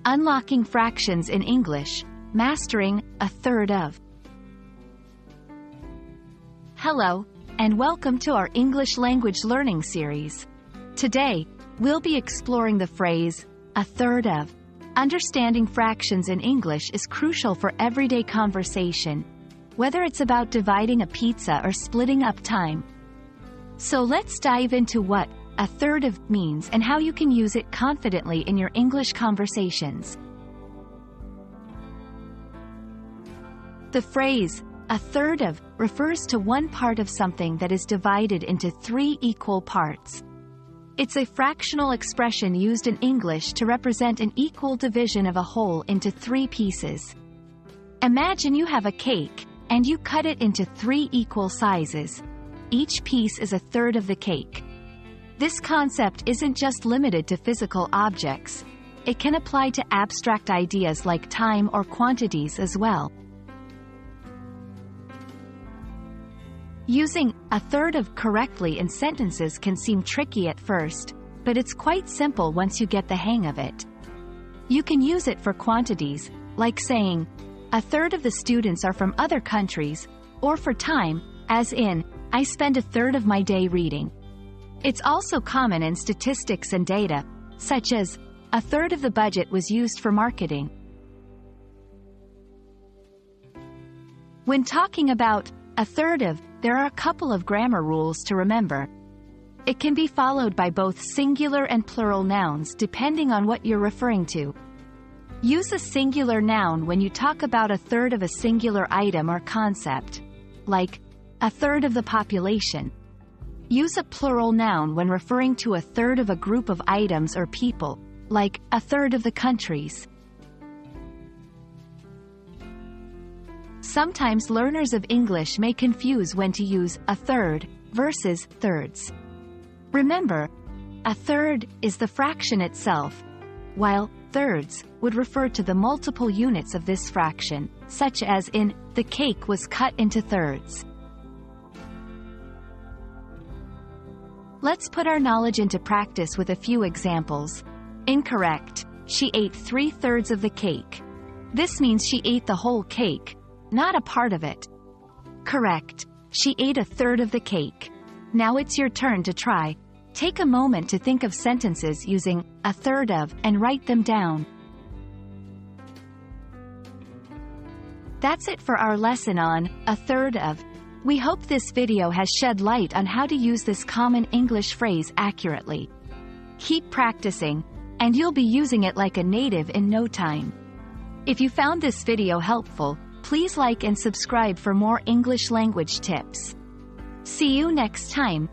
Unlocking fractions in English, mastering a third of. Hello, and welcome to our English language learning series. Today, we'll be exploring the phrase, a third of. Understanding fractions in English is crucial for everyday conversation, whether it's about dividing a pizza or splitting up time. So let's dive into what a third of means and how you can use it confidently in your English conversations. The phrase, a third of, refers to one part of something that is divided into three equal parts. It's a fractional expression used in English to represent an equal division of a whole into three pieces. Imagine you have a cake, and you cut it into three equal sizes. Each piece is a third of the cake. This concept isn't just limited to physical objects. It can apply to abstract ideas like time or quantities as well. Using a third of correctly in sentences can seem tricky at first, but it's quite simple once you get the hang of it. You can use it for quantities, like saying, a third of the students are from other countries, or for time, as in, I spend a third of my day reading. It's also common in statistics and data, such as, a third of the budget was used for marketing. When talking about a third of, there are a couple of grammar rules to remember. It can be followed by both singular and plural nouns depending on what you're referring to. Use a singular noun when you talk about a third of a singular item or concept, like, a third of the population. Use a plural noun when referring to a third of a group of items or people, like, a third of the countries. Sometimes learners of English may confuse when to use a third versus thirds. Remember, a third is the fraction itself, while thirds would refer to the multiple units of this fraction, such as in, the cake was cut into thirds. Let's put our knowledge into practice with a few examples. Incorrect. She ate 3/3 of the cake. This means she ate the whole cake, not a part of it. Correct. She ate a third of the cake. Now it's your turn to try. Take a moment to think of sentences using a third of and write them down. That's it for our lesson on a third of. We hope this video has shed light on how to use this common English phrase accurately. Keep practicing, and you'll be using it like a native in no time. If you found this video helpful, please like and subscribe for more English language tips. See you next time.